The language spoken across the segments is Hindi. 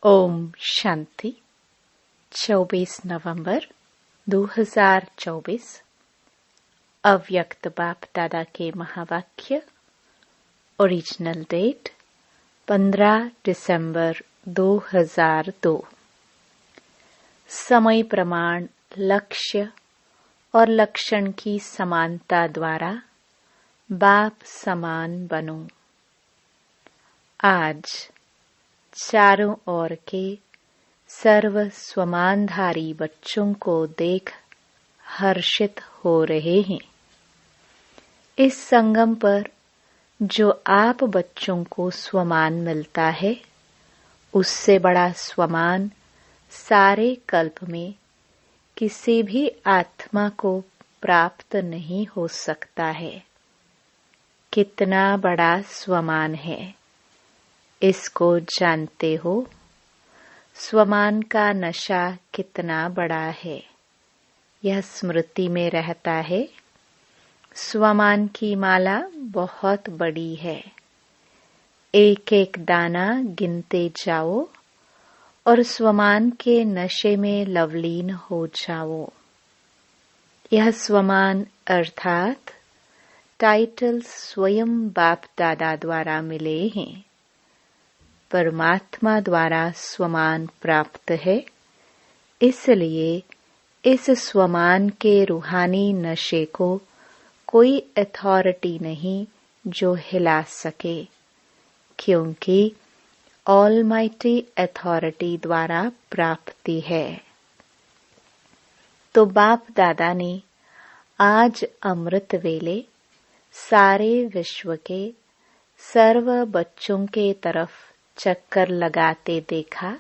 ओम शांति। 24 नवंबर 2024 अव्यक्त बाप दादा के महावाक्य। ओरिजिनल डेट 15 दिसंबर 2002। समय प्रमाण लक्ष्य और लक्षण की समानता द्वारा बाप समान बनो। आज चारों ओर के सर्व स्वमानधारी बच्चों को देख हर्षित हो रहे हैं। इस संगम पर जो आप बच्चों को स्वमान मिलता है, उससे बड़ा स्वमान सारे कल्प में किसी भी आत्मा को प्राप्त नहीं हो सकता है। कितना बड़ा स्वमान है, इसको जानते हो? स्वमान का नशा कितना बड़ा है, यह स्मृति में रहता है। स्वमान की माला बहुत बड़ी है। एक एक दाना गिनते जाओ और स्वमान के नशे में लवलीन हो जाओ। यह स्वमान अर्थात टाइटल स्वयं बाप दादा द्वारा मिले हैं। परमात्मा द्वारा स्वमान प्राप्त है, इसलिए इस स्वमान के रूहानी नशे को कोई अथॉरिटी नहीं जो हिला सके, क्योंकि ऑलमाइटी अथॉरिटी द्वारा प्राप्ति है। तो बाप दादा ने आज अमृत वेले सारे विश्व के सर्व बच्चों के तरफ चक्कर लगाते देखा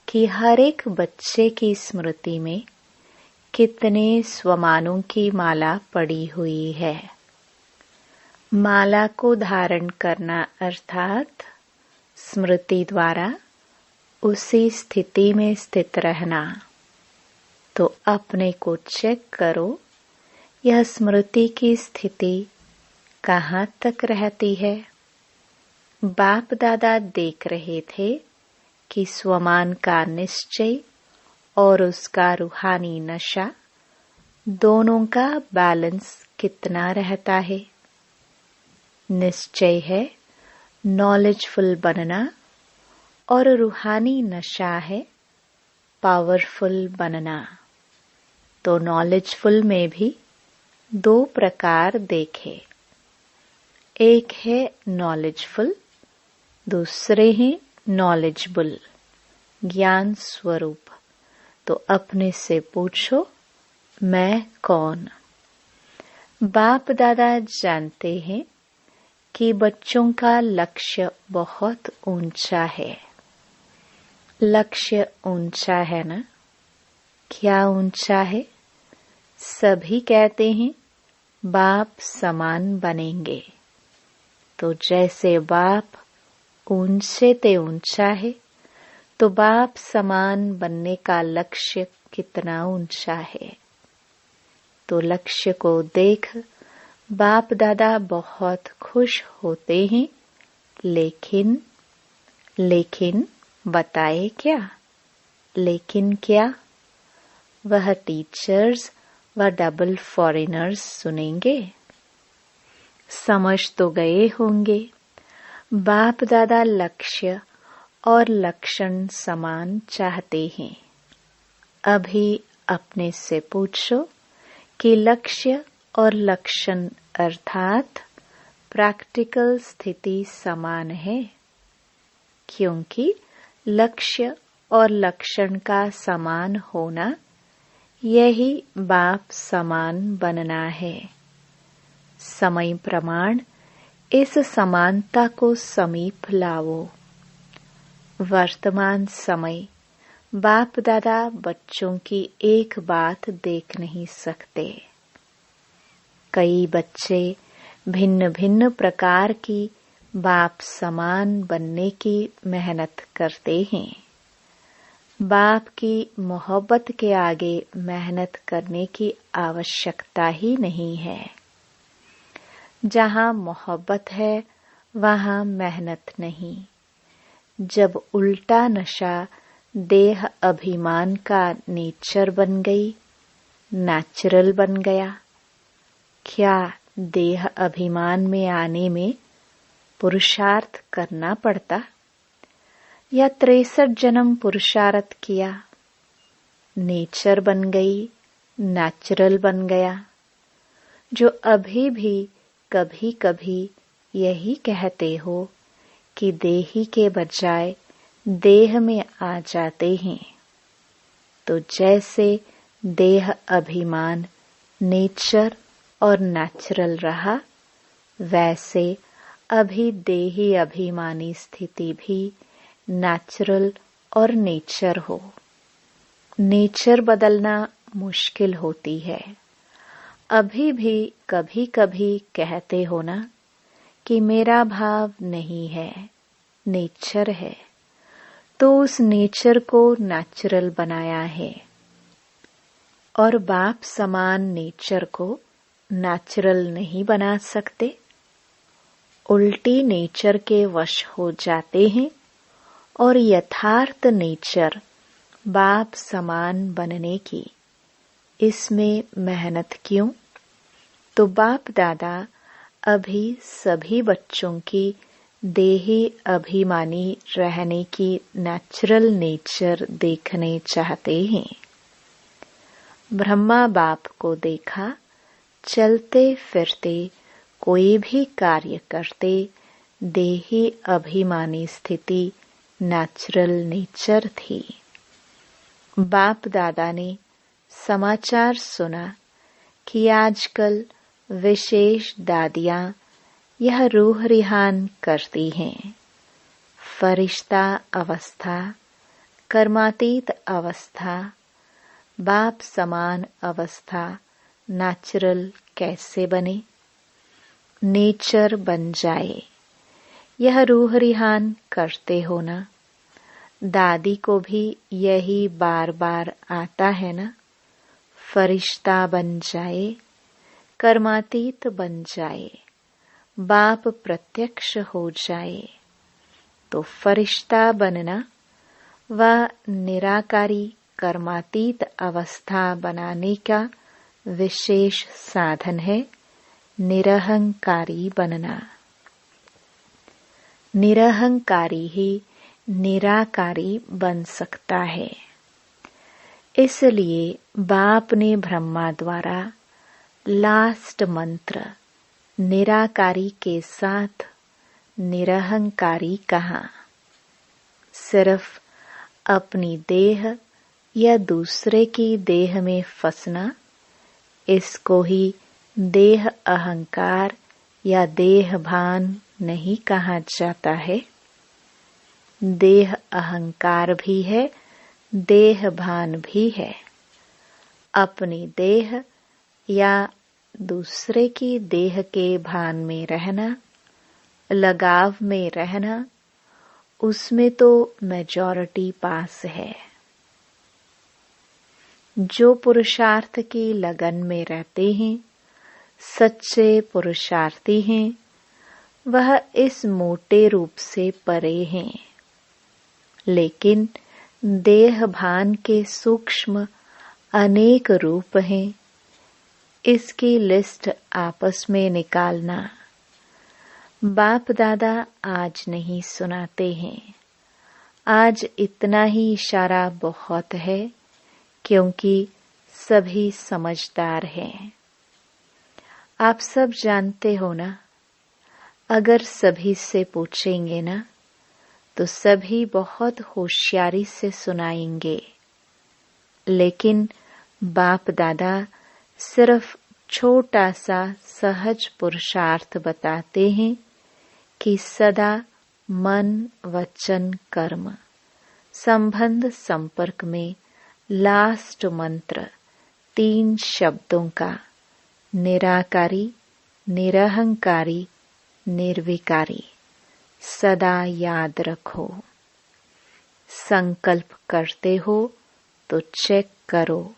कि हर एक बच्चे की स्मृति में कितने स्वमानों की माला पड़ी हुई है। माला को धारण करना अर्थात स्मृति द्वारा उसी स्थिति में स्थित रहना। तो अपने को चेक करो, यह स्मृति की स्थिति कहाँ तक रहती है। बाप दादा देख रहे थे कि स्वमान का निश्चय और उसका रूहानी नशा दोनों का बैलेंस कितना रहता है। निश्चय है नॉलेजफुल बनना और रूहानी नशा है पावरफुल बनना। तो नॉलेजफुल में भी दो प्रकार देखे। एक है नॉलेजफुल, दूसरे हैं नॉलेजेबल, ज्ञान स्वरूप। तो अपने से पूछो, मैं कौन? बाप दादा जानते हैं कि बच्चों का लक्ष्य बहुत ऊंचा है। लक्ष्य ऊंचा है ना? क्या ऊंचा है? सभी कहते हैं बाप समान बनेंगे। तो जैसे बाप ऊंचे ते ऊंचा है, तो बाप समान बनने का लक्ष्य कितना ऊंचा है। तो लक्ष्य को देख बाप दादा बहुत खुश होते हैं। लेकिन बताए क्या? लेकिन क्या? वह टीचर्स व डबल फॉरेनर्स सुनेंगे? समझ तो गए होंगे। बाप दादा लक्ष्य और लक्षण समान चाहते हैं। अभी अपने से पूछो कि लक्ष्य और लक्षण अर्थात प्रैक्टिकल स्थिति समान है, क्योंकि लक्ष्य और लक्षण का समान होना यही बाप समान बनना है। समय प्रमाण इस समानता को समीप लाओ। वर्तमान समय बाप दादा बच्चों की एक बात देख नहीं सकते। कई बच्चे भिन्न भिन्न प्रकार की बाप समान बनने की मेहनत करते हैं। बाप की मोहब्बत के आगे मेहनत करने की आवश्यकता ही नहीं है। जहाँ मोहब्बत है वहाँ मेहनत नहीं। जब उल्टा नशा देह अभिमान का नेचर बन गई, नेचुरल बन गया। क्या देह अभिमान में आने में पुरुषार्थ करना पड़ता, या 63 जन्म पुरुषार्थ किया? नेचर बन गई, नेचुरल बन गया। जो अभी भी कभी कभी यही कहते हो कि देही के बजाय देह में आ जाते हैं, तो जैसे देह अभिमान नेचर और नेचुरल रहा, वैसे अभी देही अभिमानी स्थिति भी नेचुरल और नेचर हो। नेचर बदलना मुश्किल होती है। अभी भी कभी कभी कहते हो ना कि मेरा भाव नहीं है, नेचर है, तो उस नेचर को नेचुरल बनाया है। और बाप समान नेचर को नेचुरल नहीं बना सकते। उल्टी नेचर के वश हो जाते हैं और यथार्थ नेचर बाप समान बनने की, इसमें मेहनत क्यों? तो बाप दादा अभी सभी बच्चों की देही अभिमानी रहने की नेचुरल नेचर देखने चाहते हैं। ब्रह्मा बाप को देखा, चलते फिरते कोई भी कार्य करते देही अभिमानी स्थिति नेचुरल नेचर थी। बाप दादा ने समाचार सुना कि आजकल विशेष दादियां यह रूह रिहान करती हैं। फरिश्ता अवस्था, कर्मातीत अवस्था, बाप समान अवस्था नेचुरल कैसे बने? नेचर बन जाए। यह रूह रिहान करते हो ना। दादी को भी यही बार बार आता है ना। फरिश्ता बन जाए, कर्मातीत बन जाए, बाप प्रत्यक्ष हो जाए, तो फरिश्ता बनना व निराकारी कर्मातीत अवस्था बनाने का विशेष साधन है निरहंकारी बनना। निरहंकारी ही निराकारी बन सकता है। इसलिए बाप ने ब्रह्मा द्वारा लास्ट मंत्र निराकारी के साथ निरहंकारी कहा। सिर्फ अपनी देह या दूसरे की देह में फंसना, इसको ही देह अहंकार या देह भान नहीं कहा जाता है। देह अहंकार भी है, देह भान भी है। अपनी देह या दूसरे की देह के भान में रहना, लगाव में रहना, उसमें तो मेजॉरिटी पास है। जो पुरुषार्थ की लगन में रहते हैं, सच्चे पुरुषार्थी हैं, वह इस मोटे रूप से परे हैं। लेकिन देह भान के सूक्ष्म अनेक रूप हैं। इसकी लिस्ट आपस में निकालना। बाप दादा आज नहीं सुनाते हैं। आज इतना ही इशारा बहुत है, क्योंकि सभी समझदार हैं। आप सब जानते हो ना, अगर सभी से पूछेंगे ना, तो सभी बहुत होशियारी से सुनाएंगे। लेकिन बाप दादा सिर्फ छोटा सा सहज पुरुषार्थ बताते हैं कि सदा मन वचन कर्म संबंध संपर्क में लास्ट मंत्र 3 शब्दों का निराकारी, निरहंकारी, निर्विकारी सदा याद रखो। संकल्प करते हो तो चेक करो,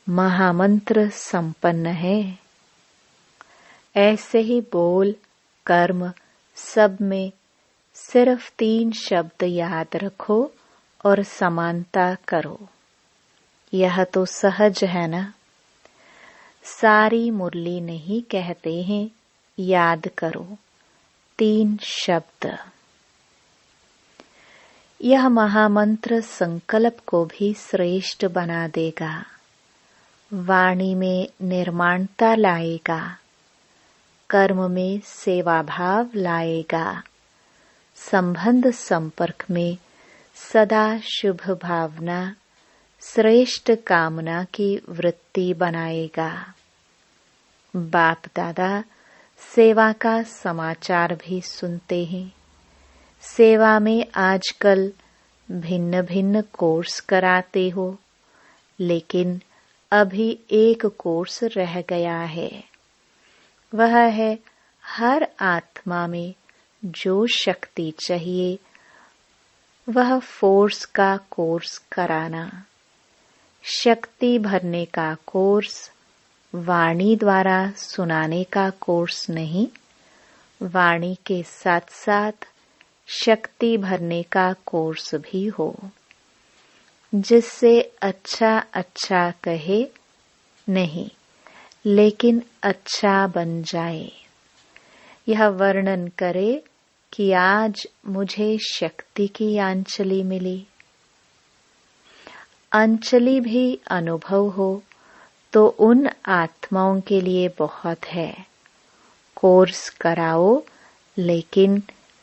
महामंत्र संपन्न है। ऐसे ही बोल कर्म सब में सिर्फ 3 शब्द याद रखो और समानता करो। यह तो सहज है ना। सारी मुरली नहीं कहते हैं, याद करो 3 शब्द। यह महामंत्र संकल्प को भी श्रेष्ठ बना देगा, वाणी में निर्माणता लाएगा, कर्म में सेवा भाव लाएगा, संबंध संपर्क में सदा शुभ भावना, श्रेष्ठ कामना की वृत्ति बनाएगा। बाप दादा सेवा का समाचार भी सुनते हैं। सेवा में आजकल भिन्न भिन्न कोर्स कराते हो, लेकिन अभी एक कोर्स रह गया है। वह है हर आत्मा में जो शक्ति चाहिए वह फोर्स का कोर्स कराना। शक्ति भरने का कोर्स, वाणी द्वारा सुनाने का कोर्स नहीं, वाणी के साथ साथ शक्ति भरने का कोर्स भी हो, जिससे अच्छा अच्छा कहे नहीं, लेकिन अच्छा बन जाए। यह वर्णन करे कि आज मुझे शक्ति की अंजलि मिली। अंजलि भी अनुभव हो तो उन आत्माओं के लिए बहुत है। कोर्स कराओ, लेकिन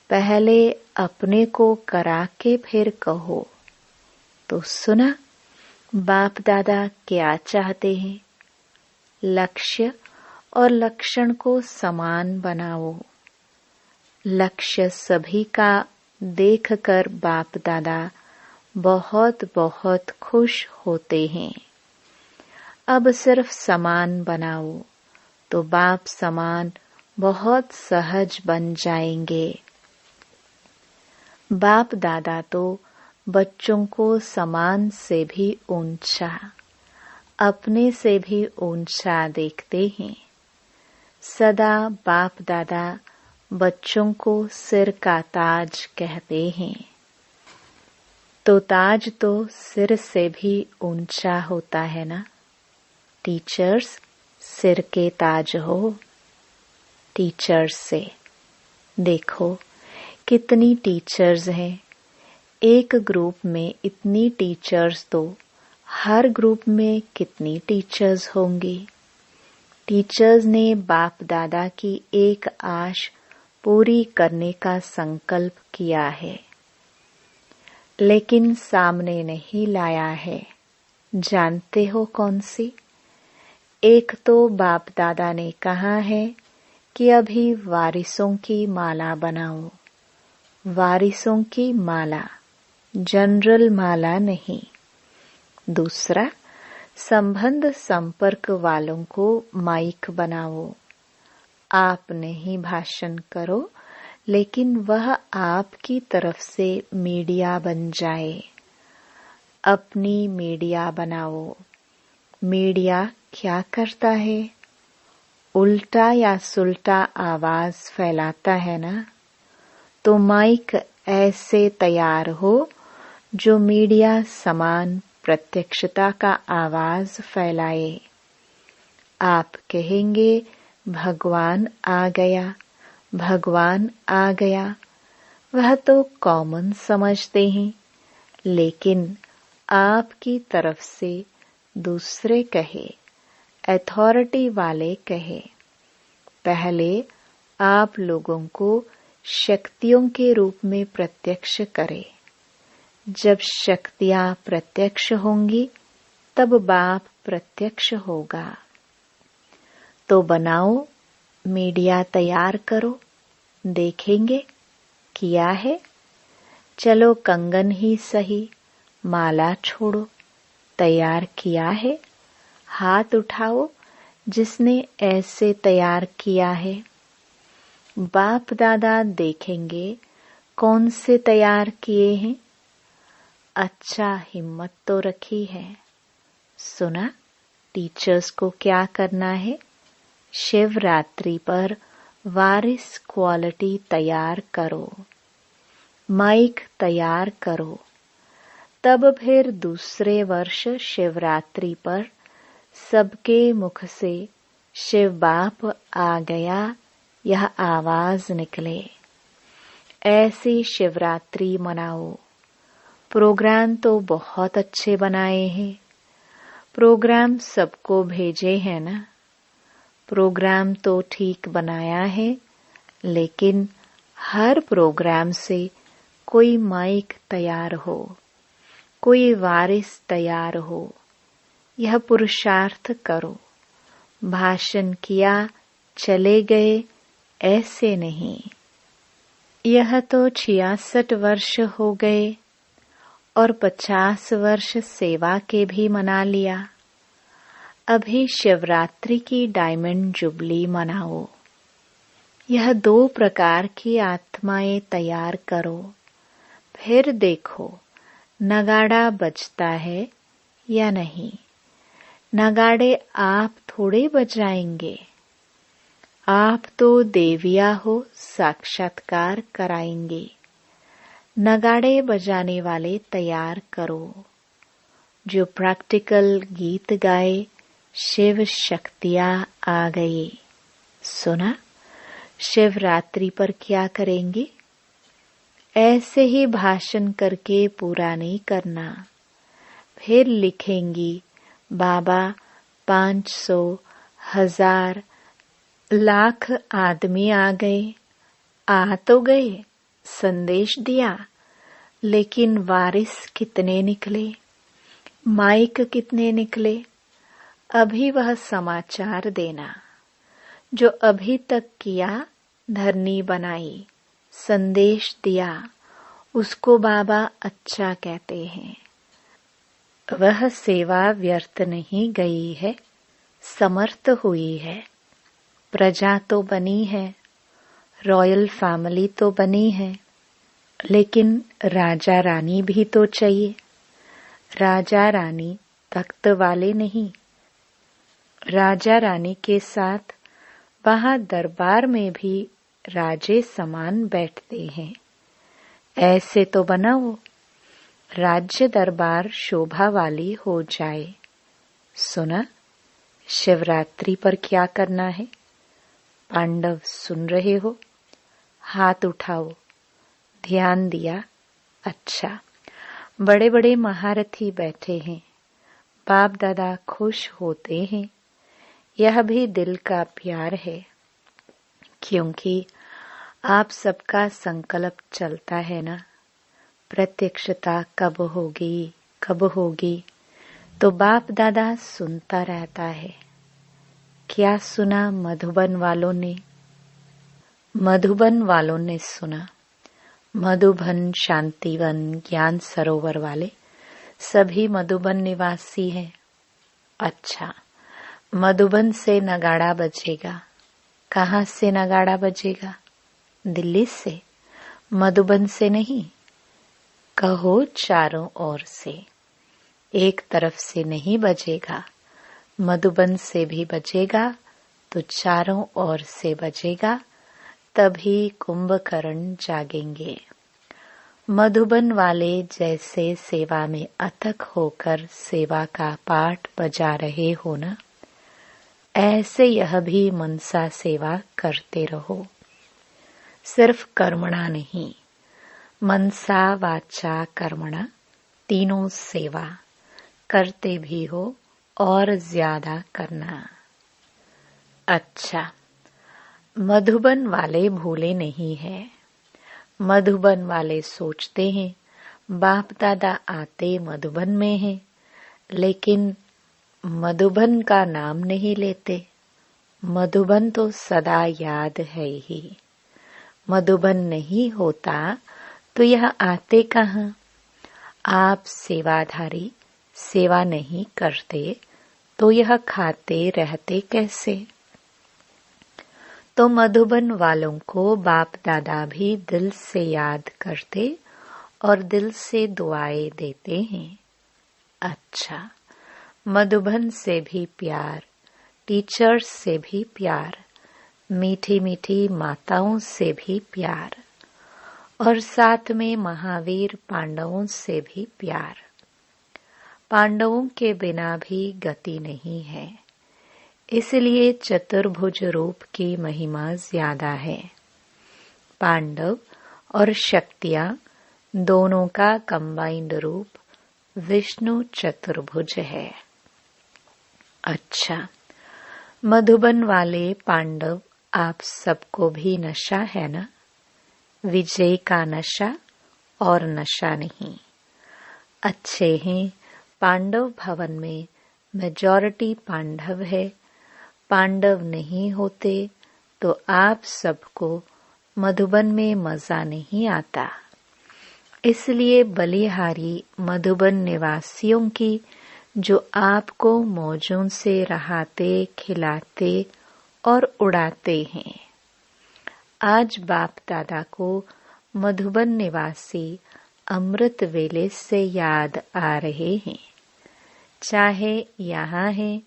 पहले अपने को करा के फिर कहो। तो सुना बाप दादा क्या चाहते हैं? लक्ष्य और लक्षण को समान बनाओ। लक्ष्य सभी का देखकर बाप दादा बहुत बहुत खुश होते हैं। अब सिर्फ समान बनाओ तो बाप समान बहुत सहज बन जाएंगे। बाप दादा तो बच्चों को समान से भी ऊंचा, अपने से भी ऊंचा देखते हैं। सदा बाप दादा बच्चों को सिर का ताज कहते हैं। तो ताज तो सिर से भी ऊंचा होता है ना। टीचर्स सिर के ताज हो। टीचर्स से देखो कितनी टीचर्स हैं। एक ग्रुप में इतनी टीचर्स तो हर ग्रुप में कितनी टीचर्स होंगी। टीचर्स ने बाप दादा की एक आश पूरी करने का संकल्प किया है, लेकिन सामने नहीं लाया है। जानते हो कौन सी? एक तो बाप दादा ने कहा है कि अभी वारिसों की माला बनाओ। वारिसों की माला, जनरल माला नहीं। दूसरा, संबंध संपर्क वालों को माइक बनाओ। आप नहीं भाषण करो, लेकिन वह आपकी तरफ से मीडिया बन जाए। अपनी मीडिया बनाओ। मीडिया क्या करता है? उल्टा या सुल्टा आवाज फैलाता है ना। तो माइक ऐसे तैयार हो जो मीडिया समान प्रत्यक्षता का आवाज फैलाए। आप कहेंगे भगवान आ गया, भगवान आ गया। वह तो कॉमन समझते हैं, लेकिन आपकी तरफ से दूसरे कहे, अथॉरिटी वाले कहे। पहले आप लोगों को शक्तियों के रूप में प्रत्यक्ष करें। जब शक्तियां प्रत्यक्ष होंगी तब बाप प्रत्यक्ष होगा। तो बनाओ, मीडिया तैयार करो। देखेंगे किया है। चलो कंगन ही सही, माला छोड़ो। तैयार किया है। हाथ उठाओ जिसने ऐसे तैयार किया है। बाप दादा देखेंगे कौन से तैयार किए हैं। अच्छा हिम्मत तो रखी है। सुना टीचर्स को क्या करना है? शिवरात्रि पर वारिस क्वालिटी तैयार करो। माइक तैयार करो। तब फिर दूसरे वर्ष शिवरात्रि पर सबके मुख से शिव बाप आ गया यह आवाज निकले। ऐसी शिवरात्रि मनाओ। प्रोग्राम तो बहुत अच्छे बनाए हैं। प्रोग्राम सबको भेजे हैं ना। प्रोग्राम तो ठीक बनाया है, लेकिन हर प्रोग्राम से कोई माइक तैयार हो, कोई वारिस तैयार हो। यह पुरुषार्थ करो। भाषण किया चले गए ऐसे नहीं। यह तो 66 वर्ष हो गए और 50 वर्ष सेवा के भी मना लिया। अभी शिवरात्रि की डायमंड जुबली मनाओ। यह 2 प्रकार की आत्माएं तैयार करो। फिर देखो नगाड़ा बजता है या नहीं। नगाड़े आप थोड़े बजाएंगे। आप तो देविया हो, साक्षात्कार कराएंगे। नगाड़े बजाने वाले तैयार करो, जो प्रैक्टिकल गीत गाए। शिव शक्तियाँ आ गई। सुना शिवरात्रि पर क्या करेंगे? ऐसे ही भाषण करके पूरा नहीं करना। फिर लिखेंगी बाबा 500, 1000, लाख आदमी आ गए। आ तो गए, संदेश दिया, लेकिन वारिस कितने निकले, माइक कितने निकले? अभी वह समाचार देना जो अभी तक किया। धरनी बनाई, संदेश दिया, उसको बाबा अच्छा कहते हैं। वह सेवा व्यर्थ नहीं गई है, समर्थ हुई है। प्रजा तो बनी है, रॉयल फैमिली तो बनी है, लेकिन राजा रानी भी तो चाहिए। राजा रानी तख्त वाले नहीं। राजा रानी के साथ वहां दरबार में भी राजे समान बैठते हैं। ऐसे तो बनाओ राज्य दरबार शोभा वाली हो जाए। सुना शिवरात्रि पर क्या करना है? पांडव सुन रहे हो? हाथ उठाओ। ध्यान दिया? अच्छा। बड़े बड़े महारथी बैठे हैं। बाप दादा खुश होते हैं। यह भी दिल का प्यार है, क्योंकि आप सबका संकल्प चलता है ना। प्रत्यक्षता कब होगी, कब होगी, तो बाप दादा सुनता रहता है। क्या सुना मधुबन वालों ने? मधुबन वालों ने सुना। मधुबन, शांतिवन, ज्ञान सरोवर वाले सभी मधुबन निवासी हैं। अच्छा, मधुबन से नगाड़ा बजेगा। कहाँ से नगाड़ा बजेगा? दिल्ली से, मधुबन से नहीं। कहो चारों ओर से। एक तरफ से नहीं बजेगा। मधुबन से भी बजेगा तो चारों ओर से बजेगा, तभी कुंभकर्ण जागेंगे। मधुबन वाले जैसे सेवा में अथक होकर सेवा का पाठ बजा रहे हो ना, ऐसे यह भी मनसा सेवा करते रहो। सिर्फ कर्मणा नहीं, मनसा वाचा कर्मणा तीनों सेवा करते भी हो और ज्यादा करना। अच्छा, मधुबन वाले भूले नहीं है। मधुबन वाले सोचते हैं बाप दादा आते मधुबन में हैं, लेकिन मधुबन का नाम नहीं लेते। मधुबन तो सदा याद है ही। मधुबन नहीं होता तो यह आते कहाँ? आप सेवाधारी सेवा नहीं करते तो यह खाते रहते कैसे? तो मधुबन वालों को बाप दादा भी दिल से याद करते और दिल से दुआएं देते हैं। अच्छा, मधुबन से भी प्यार, टीचर्स से भी प्यार, मीठी मीठी माताओं से भी प्यार, और साथ में महावीर पांडवों से भी प्यार। पांडवों के बिना भी गति नहीं है, इसलिए चतुर्भुज रूप की महिमा ज्यादा है। पांडव और शक्तियां दोनों का कंबाइंड रूप विष्णु चतुर्भुज है। अच्छा, मधुबन वाले पांडव, आप सबको भी नशा है ना? विजय का नशा और नशा नहीं। अच्छे हैं, पांडव भवन में मेजॉरिटी पांडव है। पांडव नहीं होते तो आप सबको मधुबन में मजा नहीं आता। इसलिए बलिहारी मधुबन निवासियों की, जो आपको मौजों से रहाते, खिलाते और उड़ाते हैं। आज बाप दादा को मधुबन निवासी अमृत वेले से याद आ रहे हैं। चाहे यहाँ हैं,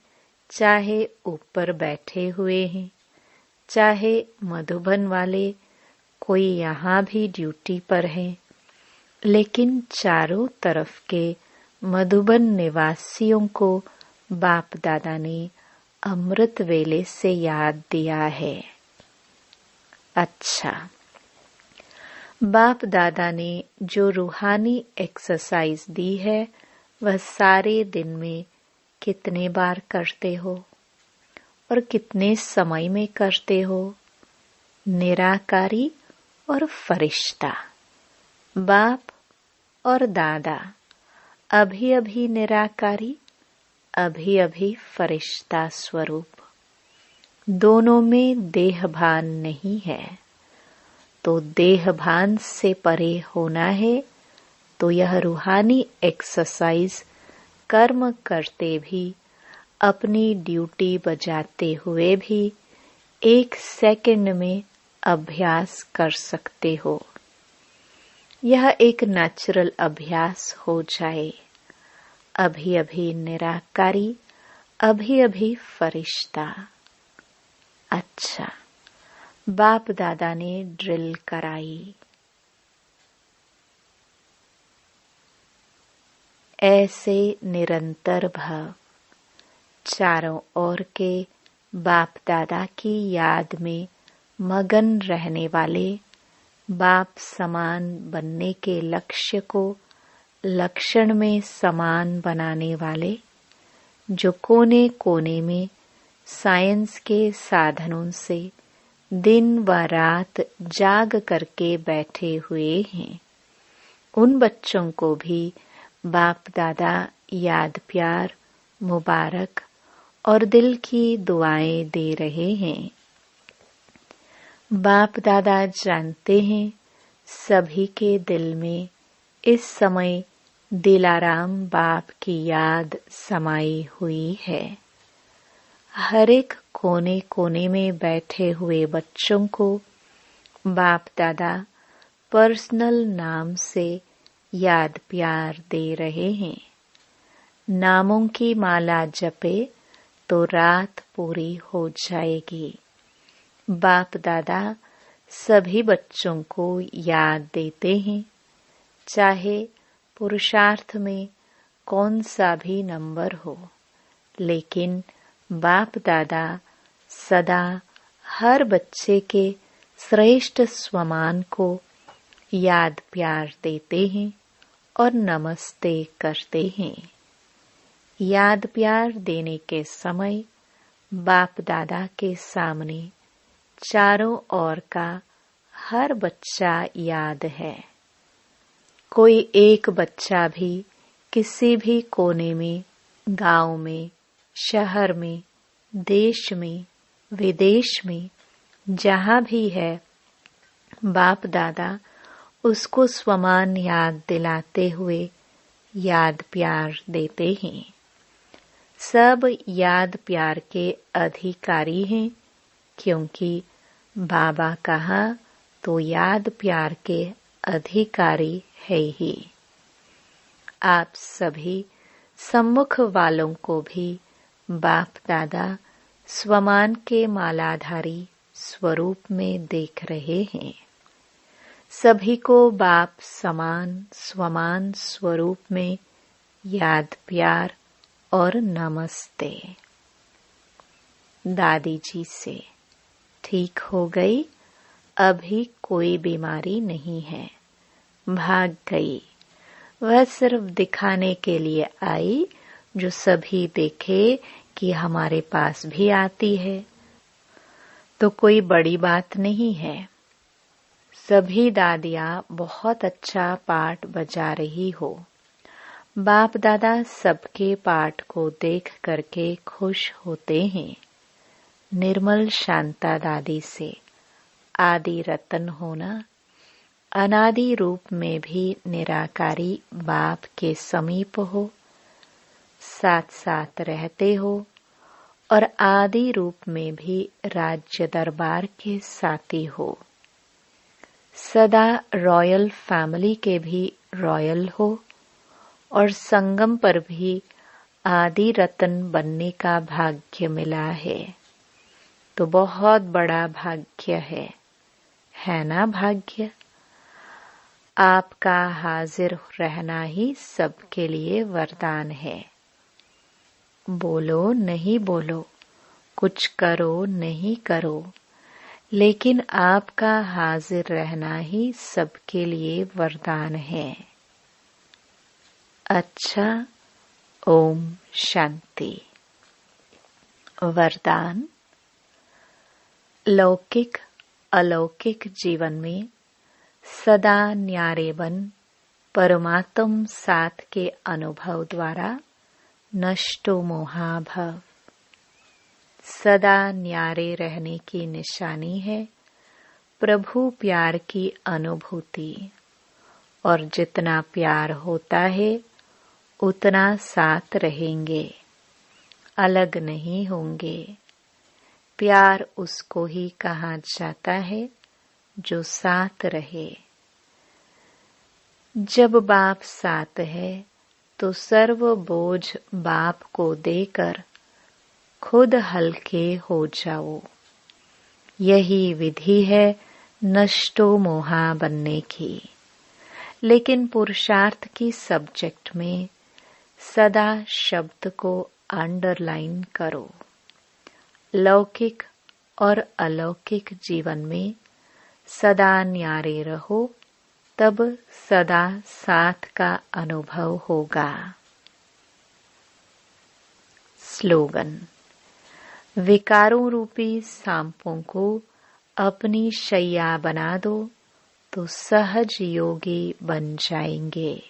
चाहे ऊपर बैठे हुए हैं, चाहे मधुबन वाले कोई यहाँ भी ड्यूटी पर है, लेकिन चारों तरफ के मधुबन निवासियों को बाप दादा ने अमृत वेले से याद दिया है। अच्छा, बाप दादा ने जो रूहानी एक्सरसाइज दी है, वह सारे दिन में कितने बार करते हो और कितने समय में करते हो? निराकारी और फरिश्ता, बाप और दादा, अभी अभी निराकारी, अभी अभी फरिश्ता स्वरूप। दोनों में देहभान नहीं है, तो देहभान से परे होना है। तो यह रूहानी एक्सरसाइज कर्म करते भी, अपनी ड्यूटी बजाते हुए भी 1 सेकंड में अभ्यास कर सकते हो। यह एक नेचुरल अभ्यास हो जाए। अभी अभी निराकारी, अभी अभी फरिश्ता। अच्छा, बाप दादा ने ड्रिल कराई। ऐसे निरंतर भाव चारों ओर के बाप दादा की याद में मगन रहने वाले, बाप समान बनने के लक्ष्य को लक्षण में समान बनाने वाले, जो कोने कोने में साइंस के साधनों से दिन व रात जाग करके बैठे हुए हैं। उन बच्चों को भी बाप दादा याद, प्यार, मुबारक और दिल की दुआएं दे रहे हैं। बाप दादा जानते हैं सभी के दिल में इस समय दिलाराम बाप की याद समाई हुई है। हर एक कोने कोने में बैठे हुए बच्चों को बाप दादा पर्सनल नाम से याद प्यार दे रहे हैं। नामों की माला जपे तो रात पूरी हो जाएगी। बाप दादा सभी बच्चों को याद देते हैं, चाहे पुरुषार्थ में कौन सा भी नंबर हो, लेकिन बाप दादा सदा हर बच्चे के श्रेष्ठ स्वमान को याद प्यार देते हैं और नमस्ते करते हैं। याद प्यार देने के समय बाप दादा के सामने चारों ओर का हर बच्चा याद है। कोई एक बच्चा भी किसी भी कोने में, गांव में, शहर में, देश में, विदेश में, जहां भी है, बाप दादा उसको स्वमान याद दिलाते हुए याद प्यार देते हैं। सब याद प्यार के अधिकारी हैं, क्योंकि बाबा कहा तो याद प्यार के अधिकारी है ही। आप सभी सम्मुख वालों को भी बाप दादा स्वमान के मालाधारी स्वरूप में देख रहे हैं। सभी को बाप समान स्वमान स्वरूप में याद प्यार और नमस्ते। दादी जी से ठीक हो गई, अभी कोई बीमारी नहीं है, भाग गई। वह सिर्फ दिखाने के लिए आई, जो सभी देखे कि हमारे पास भी आती है, तो कोई बड़ी बात नहीं है। सभी दादियाँ बहुत अच्छा पाठ बजा रही हो। बाप दादा सबके पाठ को देख करके खुश होते हैं। निर्मल शांता दादी से आदि रतन होना, अनादि रूप में भी निराकारी बाप के समीप हो, साथ साथ रहते हो, और आदि रूप में भी राज्य दरबार के साथी हो। सदा रॉयल फैमिली के भी रॉयल हो, और संगम पर भी आदि रतन बनने का भाग्य मिला है, तो बहुत बड़ा भाग्य है ना भाग्य। आपका हाजिर रहना ही सबके लिए वरदान है। बोलो नहीं बोलो, कुछ करो नहीं करो, लेकिन आपका हाजिर रहना ही सबके लिए वरदान है। अच्छा, ओम शांति। वरदान। लौकिक अलौकिक जीवन में सदा न्यारे बन परमात्म साथ के अनुभव द्वारा नष्टो मोहाभव। सदा न्यारे रहने की निशानी है प्रभु प्यार की अनुभूति, और जितना प्यार होता है उतना साथ रहेंगे, अलग नहीं होंगे। प्यार उसको ही कहा जाता है जो साथ रहे। जब बाप साथ है तो सर्व बोझ बाप को देकर खुद हल्के हो जाओ। यही विधि है नष्टो मोहा बनने की। लेकिन पुरुषार्थ की सब्जेक्ट में सदा शब्द को अंडरलाइन करो। लौकिक और अलौकिक जीवन में सदा न्यारे रहो, तब सदा साथ का अनुभव होगा। स्लोगन। विकारों रूपी सांपों को अपनी शैया बना दो तो सहज योगी बन जाएंगे।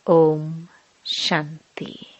ओम शांति।